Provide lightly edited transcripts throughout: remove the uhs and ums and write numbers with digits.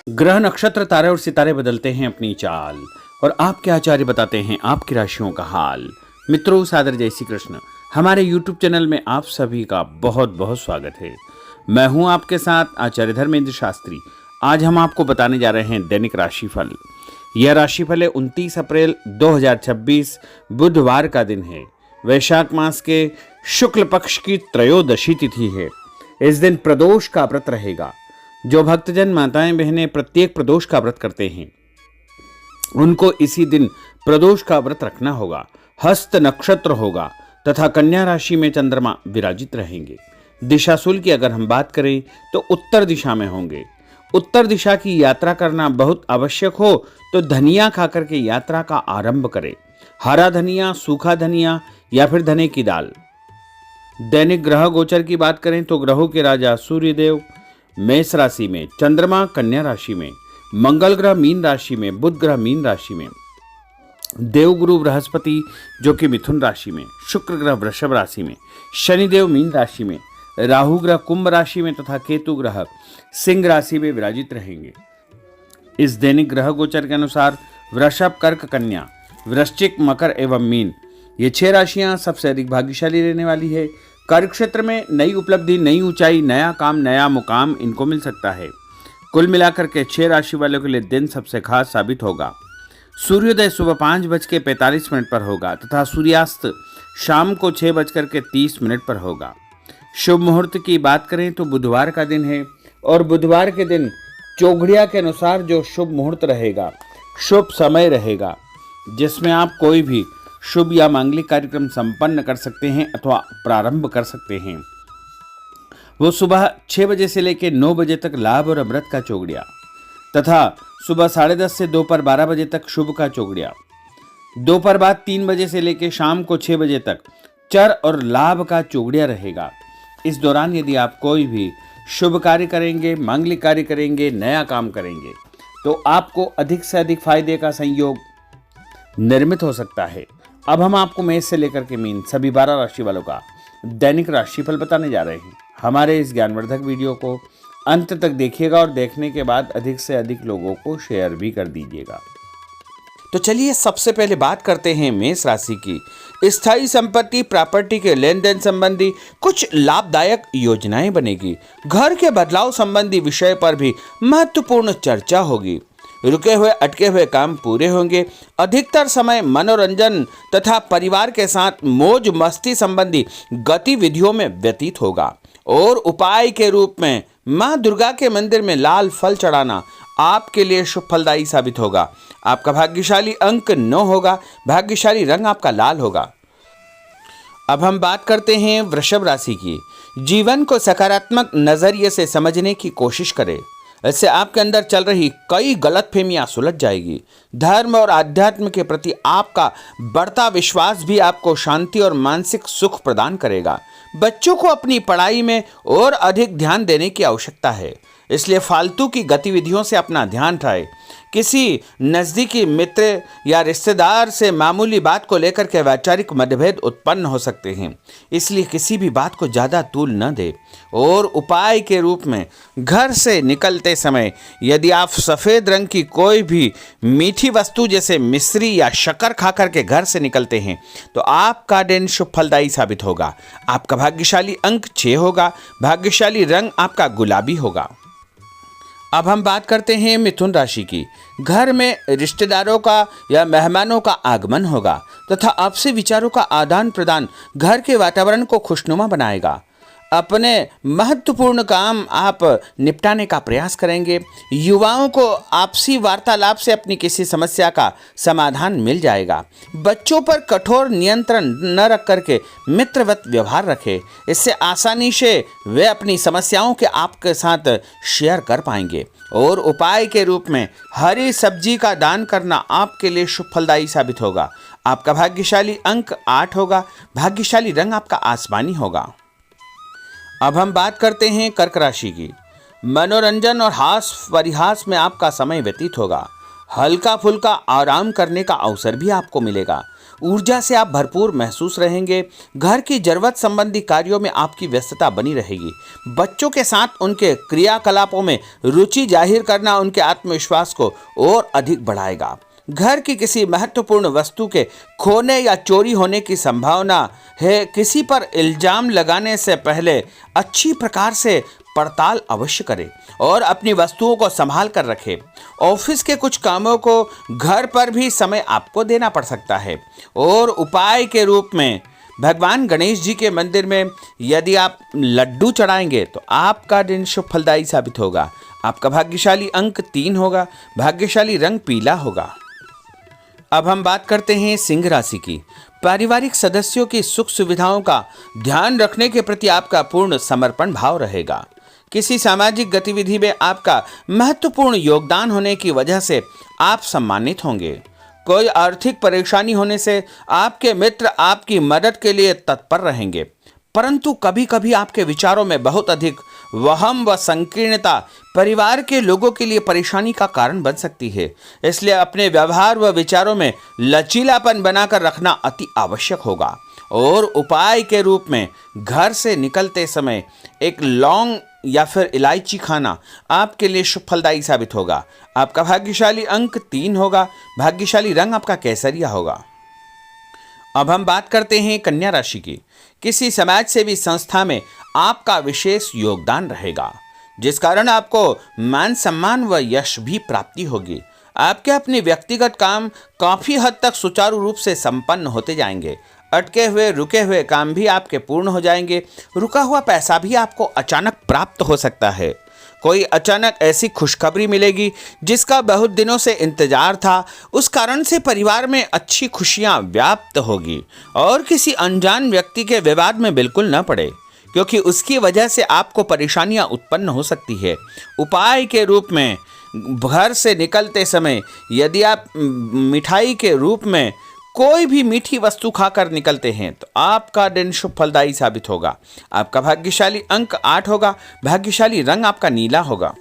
ग्रह नक्षत्र तारे और सितारे बदलते हैं अपनी चाल और आपके आचार्य बताते हैं आपकी राशियों का हाल। मित्रों, सादर जय श्री कृष्ण। हमारे YouTube चैनल में आप सभी का बहुत बहुत स्वागत है। मैं हूं आपके साथ आचार्य धर्मेंद्र शास्त्री। आज हम आपको बताने जा रहे हैं दैनिक राशिफल। यह राशिफल है 29 अप्रैल 2026 बुधवार का दिन है। वैशाख मास के शुक्ल पक्ष की त्रयोदशी तिथि है। इस दिन प्रदोष का व्रत रहेगा। जो भक्तजन माताएं बहनें प्रत्येक प्रदोष का व्रत करते हैं उनको इसी दिन प्रदोष का व्रत रखना होगा। हस्त नक्षत्र होगा तथा कन्या राशि में चंद्रमा विराजित रहेंगे। दिशाशूल की अगर हम बात करें तो उत्तर दिशा में होंगे। उत्तर दिशा की यात्रा करना बहुत आवश्यक हो तो धनिया खाकर के यात्रा का आरंभ करें। हरा धनिया, सूखा धनिया या फिर धने की दाल। दैनिक ग्रह गोचर की बात करें तो ग्रहों के राजा सूर्यदेव मेष राशि में, चंद्रमा कन्या राशि में, मंगल ग्रह मीन राशि में, बुध ग्रह मीन राशि में, देवगुरु बृहस्पति जो कि मिथुन राशि में, शुक्र ग्रह वृषभ राशि में, शनिदेव मीन राशि में, राहु ग्रह कुंभ राशि में तथा केतु ग्रह सिंह राशि में विराजित रहेंगे। इस दैनिक ग्रह गोचर के अनुसार वृषभ, कर्क, कन्या, वृश्चिक, मकर एवं मीन ये 6 राशियां सबसे अधिक भाग्यशाली रहने वाली है। कार्य क्षेत्र में नई उपलब्धि, नई ऊंचाई, नया काम, नया मुकाम इनको मिल सकता है। कुल मिलाकर के 6 राशि वालों के लिए दिन सबसे खास साबित होगा। सूर्योदय सुबह 5:45 पर होगा तथा सूर्यास्त शाम को 6:30 पर होगा। शुभ मुहूर्त की बात करें तो बुधवार का दिन है और बुधवार के दिन चौघड़िया के अनुसार जो शुभ मुहूर्त रहेगा, शुभ समय रहेगा, जिसमें आप कोई भी शुभ या मांगलिक कार्यक्रम संपन्न कर सकते हैं अथवा प्रारंभ कर सकते हैं, वो सुबह 6 बजे से लेकर 9 बजे तक लाभ और अमृत का चौघड़िया तथा सुबह 10:30 से दोपहर 12 बजे तक शुभ का चौघड़िया, दोपहर बाद 3 बजे से लेकर शाम को 6 बजे तक चर और लाभ का चौघड़िया रहेगा। इस दौरान यदि आप कोई भी शुभ कार्य करेंगे, मांगलिक कार्य करेंगे, नया काम करेंगे तो आपको अधिक से अधिक फायदे का संयोग निर्मित हो सकता है। अब हम आपको मेष से लेकर के मीन सभी 12 राशि वालों का दैनिक राशिफल बताने जा रहे हैं। हमारे इस ज्ञानवर्धक वीडियो को अंत तक देखिएगा और देखने के बाद अधिक से अधिक लोगों को शेयर भी कर दीजिएगा। तो चलिए सबसे पहले बात करते हैं मेष राशि की। स्थायी संपत्ति, प्रॉपर्टी के लेन देन संबंधी कुछ लाभदायक योजनाएं बनेगी। घर के बदलाव संबंधी विषय पर भी महत्वपूर्ण चर्चा होगी। रुके हुए अटके हुए काम पूरे होंगे। अधिकतर समय मनोरंजन तथा परिवार के साथ मौज मस्ती संबंधी गतिविधियों में व्यतीत होगा और उपाय के रूप में मां दुर्गा के मंदिर में लाल फल चढ़ाना आपके लिए शुभ फलदायी साबित होगा। आपका भाग्यशाली अंक 9 होगा। भाग्यशाली रंग आपका लाल होगा। अब हम बात करते हैं वृषभ राशि की। जीवन को सकारात्मक नजरिए से समझने की कोशिश करें। इससे आपके अंदर चल रही कई गलतफहमियां सुलझ जाएगी। धर्म और आध्यात्म के प्रति आपका बढ़ता विश्वास भी आपको शांति और मानसिक सुख प्रदान करेगा। बच्चों को अपनी पढ़ाई में और अधिक ध्यान देने की आवश्यकता है, इसलिए फालतू की गतिविधियों से अपना ध्यान हटाएं। किसी नज़दीकी मित्र या रिश्तेदार से मामूली बात को लेकर के वैचारिक मतभेद उत्पन्न हो सकते हैं, इसलिए किसी भी बात को ज़्यादा तूल न दें। और उपाय के रूप में घर से निकलते समय यदि आप सफ़ेद रंग की कोई भी मीठी वस्तु जैसे मिश्री या शक्कर खा करके घर से निकलते हैं तो आपका दिन शुभ फलदायी साबित होगा। आपका भाग्यशाली अंक 6 होगा। भाग्यशाली रंग आपका गुलाबी होगा। अब हम बात करते हैं मिथुन राशि की। घर में रिश्तेदारों का या मेहमानों का आगमन होगा तथा आपसी विचारों का आदान प्रदान घर के वातावरण को खुशनुमा बनाएगा। अपने महत्वपूर्ण काम आप निपटाने का प्रयास करेंगे। युवाओं को आपसी वार्तालाप से अपनी किसी समस्या का समाधान मिल जाएगा। बच्चों पर कठोर नियंत्रण न रख करके मित्रवत व्यवहार रखें। इससे आसानी से वे अपनी समस्याओं के आपके साथ शेयर कर पाएंगे। और उपाय के रूप में हरी सब्जी का दान करना आपके लिए शुभ फलदायी साबित होगा। आपका भाग्यशाली अंक 8 होगा। भाग्यशाली रंग आपका आसमानी होगा। अब हम बात करते हैं कर्क राशि की। मनोरंजन और हास परिहास में आपका समय व्यतीत होगा। हल्का फुल्का आराम करने का अवसर भी आपको मिलेगा। ऊर्जा से आप भरपूर महसूस रहेंगे। घर की जरूरत संबंधी कार्यों में आपकी व्यस्तता बनी रहेगी। बच्चों के साथ उनके क्रियाकलापों में रुचि जाहिर करना उनके आत्मविश्वास को और अधिक बढ़ाएगा। घर की किसी महत्वपूर्ण वस्तु के खोने या चोरी होने की संभावना है। किसी पर इल्जाम लगाने से पहले अच्छी प्रकार से पड़ताल अवश्य करें और अपनी वस्तुओं को संभाल कर रखें। ऑफिस के कुछ कामों को घर पर भी समय आपको देना पड़ सकता है। और उपाय के रूप में भगवान गणेश जी के मंदिर में यदि आप लड्डू चढ़ाएंगे तो आपका दिन शुभ फलदायी साबित होगा। आपका भाग्यशाली अंक 3 होगा। भाग्यशाली रंग पीला होगा। अब हम बात करते हैं सिंह राशि की। पारिवारिक सदस्यों की सुख सुविधाओं का ध्यान रखने के प्रति आपका पूर्ण समर्पण भाव रहेगा। किसी सामाजिक गतिविधि में आपका महत्वपूर्ण योगदान होने की वजह से आप सम्मानित होंगे। कोई आर्थिक परेशानी होने से आपके मित्र आपकी मदद के लिए तत्पर रहेंगे, परंतु कभी कभी आपके विचारों में बहुत अधिक वहम व संकीर्णता परिवार के लोगों के लिए परेशानी का कारण बन सकती है। इसलिए अपने व्यवहार व विचारों में लचीलापन बनाकर रखना अति आवश्यक होगा। और उपाय के रूप में घर से निकलते समय एक लौंग या फिर इलायची खाना आपके लिए शुभ फलदायी साबित होगा। आपका भाग्यशाली अंक 3 होगा। भाग्यशाली रंग आपका केसरिया होगा। अब हम बात करते हैं कन्या राशि की। किसी समाज सेवी संस्था में आपका विशेष योगदान रहेगा, जिस कारण आपको मान सम्मान व यश भी प्राप्ति होगी। आपके अपने व्यक्तिगत काम काफी हद तक सुचारू रूप से संपन्न होते जाएंगे। अटके हुए रुके हुए काम भी आपके पूर्ण हो जाएंगे। रुका हुआ पैसा भी आपको अचानक प्राप्त हो सकता है। कोई अचानक ऐसी खुशखबरी मिलेगी जिसका बहुत दिनों से इंतजार था। उस कारण से परिवार में अच्छी खुशियां व्याप्त होगी। और किसी अनजान व्यक्ति के विवाद में बिल्कुल न पड़े, क्योंकि उसकी वजह से आपको परेशानियां उत्पन्न हो सकती है। उपाय के रूप में घर से निकलते समय यदि आप मिठाई के रूप में कोई भी मीठी वस्तु खाकर निकलते हैं तो आपका दिन शुभ फलदायी साबित होगा। आपका भाग्यशाली अंक 8 होगा। भाग्यशाली रंग आपका नीला होगा।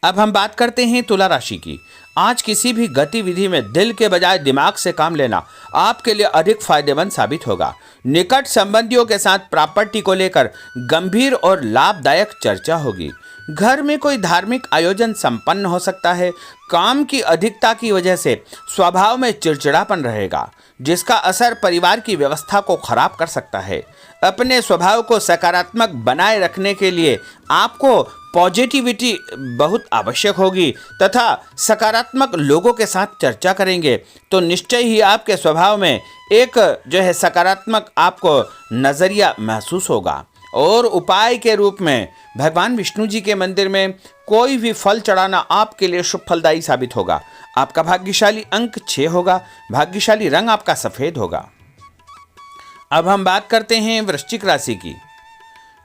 अब हम बात करते हैं तुला राशि की। आज किसी भी गतिविधि में दिल के बजाय दिमाग से काम लेना आपके लिए अधिक फायदेमंद साबित होगा। निकट संबंधियों के साथ प्रॉपर्टी को लेकर गंभीर और लाभदायक चर्चा होगी। घर में कोई धार्मिक आयोजन संपन्न हो सकता है। काम की अधिकता की वजह से स्वभाव में चिड़चिड़ापन रहेगा, जिसका असर परिवार की व्यवस्था को खराब कर सकता है। अपने स्वभाव को सकारात्मक बनाए रखने के लिए आपको पॉजिटिविटी बहुत आवश्यक होगी तथा सकारात्मक लोगों के साथ चर्चा करेंगे तो निश्चय ही आपके स्वभाव में एक सकारात्मक आपको नज़रिया महसूस होगा। और उपाय के रूप में भगवान विष्णु जी के मंदिर में कोई भी फल चढ़ाना आपके लिए शुभ फलदायी साबित होगा। आपका भाग्यशाली अंक 6 होगा। भाग्यशाली रंग आपका सफेद होगा। अब हम बात करते हैं वृश्चिक राशि की।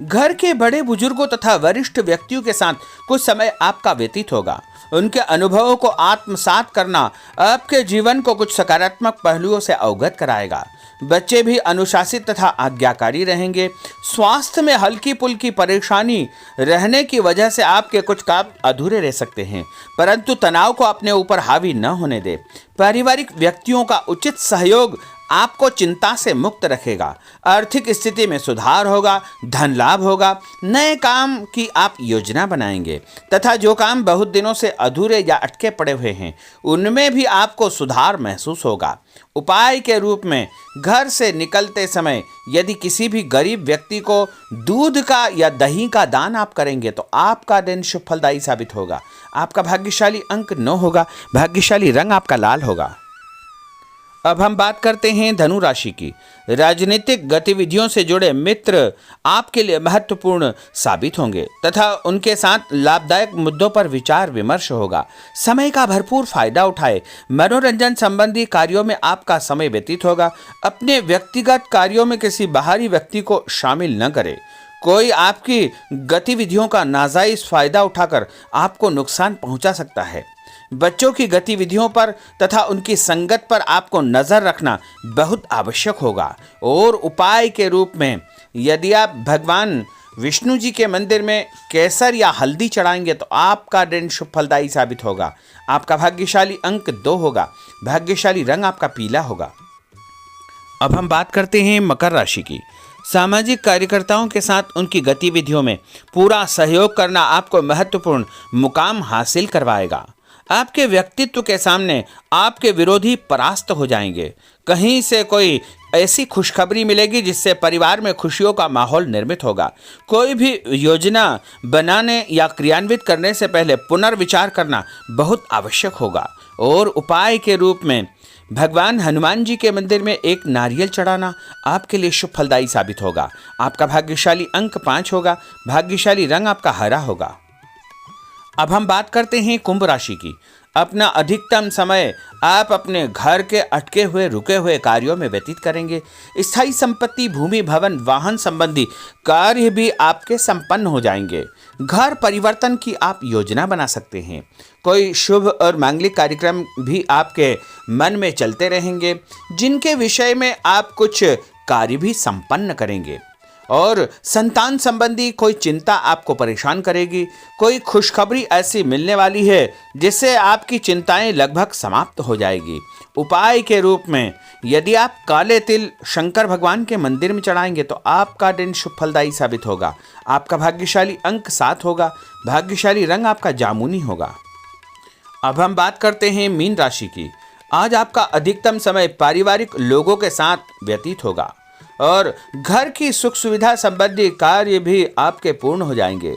घर के बड़े बुजुर्गों तथा वरिष्ठ व्यक्तियों के साथ कुछ समय आपका व्यतीत होगा। उनके अनुभवों को आत्मसात करना आपके जीवन को कुछ सकारात्मक पहलुओं से अवगत कराएगा। बच्चे भी अनुशासित तथा आज्ञाकारी रहेंगे। स्वास्थ्य में हल्की पुल्की परेशानी रहने की वजह से आपके कुछ काम अधूरे रह सकते हैं, परंतु तनाव को अपने ऊपर हावी न होने दें। पारिवारिक व्यक्तियों का उचित सहयोग आपको चिंता से मुक्त रखेगा। आर्थिक स्थिति में सुधार होगा। धन लाभ होगा। नए काम की आप योजना बनाएंगे तथा जो काम बहुत दिनों से अधूरे या अटके पड़े हुए हैं उनमें भी आपको सुधार महसूस होगा। उपाय के रूप में घर से निकलते समय यदि किसी भी गरीब व्यक्ति को दूध का या दही का दान आप करेंगे तो आपका दिन शुभ फलदायी साबित होगा। आपका भाग्यशाली अंक 9 होगा। भाग्यशाली रंग आपका लाल होगा। अब हम बात करते हैं धनु राशि की। राजनीतिक गतिविधियों से जुड़े मित्र आपके लिए महत्वपूर्ण साबित होंगे तथा उनके साथ लाभदायक मुद्दों पर विचार विमर्श होगा। समय का भरपूर फायदा उठाए। मनोरंजन संबंधी कार्यों में आपका समय व्यतीत होगा। अपने व्यक्तिगत कार्यों में किसी बाहरी व्यक्ति को शामिल न करें। कोई आपकी गतिविधियों का नाजायज फायदा उठाकर आपको नुकसान पहुंचा सकता है। बच्चों की गतिविधियों पर तथा उनकी संगत पर आपको नजर रखना बहुत आवश्यक होगा। और उपाय के रूप में यदि आप भगवान विष्णु जी के मंदिर में केसर या हल्दी चढ़ाएंगे तो आपका दिन शुभ फलदायी साबित होगा। आपका भाग्यशाली अंक 2 होगा। भाग्यशाली रंग आपका पीला होगा। अब हम बात करते हैं मकर राशि की। सामाजिक कार्यकर्ताओं के साथ उनकी गतिविधियों में पूरा सहयोग करना आपको महत्वपूर्ण मुकाम हासिल करवाएगा। आपके व्यक्तित्व के सामने आपके विरोधी परास्त हो जाएंगे। कहीं से कोई ऐसी खुशखबरी मिलेगी जिससे परिवार में खुशियों का माहौल निर्मित होगा। कोई भी योजना बनाने या क्रियान्वित करने से पहले पुनर्विचार करना बहुत आवश्यक होगा। और उपाय के रूप में भगवान हनुमान जी के मंदिर में एक नारियल चढ़ाना आपके लिए शुभ फलदायी साबित होगा। आपका भाग्यशाली अंक 5 होगा। भाग्यशाली रंग आपका हरा होगा। अब हम बात करते हैं कुंभ राशि की। अपना अधिकतम समय आप अपने घर के अटके हुए रुके हुए कार्यों में व्यतीत करेंगे। स्थायी संपत्ति, भूमि, भवन, वाहन संबंधी कार्य भी आपके संपन्न हो जाएंगे। घर परिवर्तन की आप योजना बना सकते हैं। कोई शुभ और मांगलिक कार्यक्रम भी आपके मन में चलते रहेंगे, जिनके विषय में आप कुछ कार्य भी संपन्न करेंगे। और संतान संबंधी कोई चिंता आपको परेशान करेगी। कोई खुशखबरी ऐसी मिलने वाली है जिससे आपकी चिंताएं लगभग समाप्त हो जाएगी। उपाय के रूप में यदि आप काले तिल शंकर भगवान के मंदिर में चढ़ाएंगे तो आपका दिन शुभ फलदायी साबित होगा। आपका भाग्यशाली अंक 7 होगा। भाग्यशाली रंग आपका जामुनी होगा। अब हम बात करते हैं मीन राशि की। आज आपका अधिकतम समय पारिवारिक लोगों के साथ व्यतीत होगा और घर की सुख सुविधा संबंधी कार्य भी आपके पूर्ण हो जाएंगे।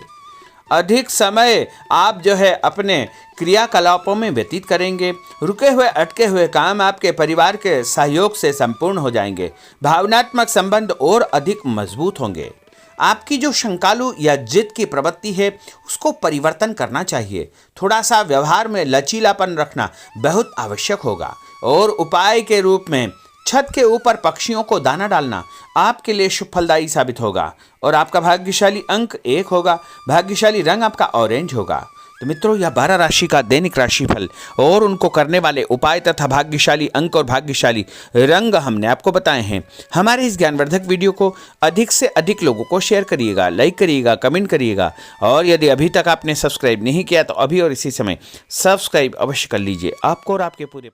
अधिक समय आप अपने क्रियाकलापों में व्यतीत करेंगे। रुके हुए अटके हुए काम आपके परिवार के सहयोग से संपूर्ण हो जाएंगे। भावनात्मक संबंध और अधिक मजबूत होंगे। आपकी जो शंकालु या जिद की प्रवृत्ति है उसको परिवर्तन करना चाहिए। थोड़ा सा व्यवहार में लचीलापन रखना बहुत आवश्यक होगा। और उपाय के रूप में छत के ऊपर पक्षियों को दाना डालना आपके लिए शुभ फलदायी साबित होगा। और आपका भाग्यशाली अंक 1 होगा। भाग्यशाली रंग आपका ऑरेंज होगा। तो मित्रों, यह 12 राशि का दैनिक राशिफल और उनको करने वाले उपाय तथा भाग्यशाली अंक और भाग्यशाली रंग हमने आपको बताए हैं। हमारे इस ज्ञानवर्धक वीडियो को अधिक से अधिक लोगों को शेयर करिएगा, लाइक करिएगा, कमेंट करिएगा। और यदि अभी तक आपने सब्सक्राइब नहीं किया तो अभी और इसी समय सब्सक्राइब अवश्य कर लीजिए। आपको और आपके पूरे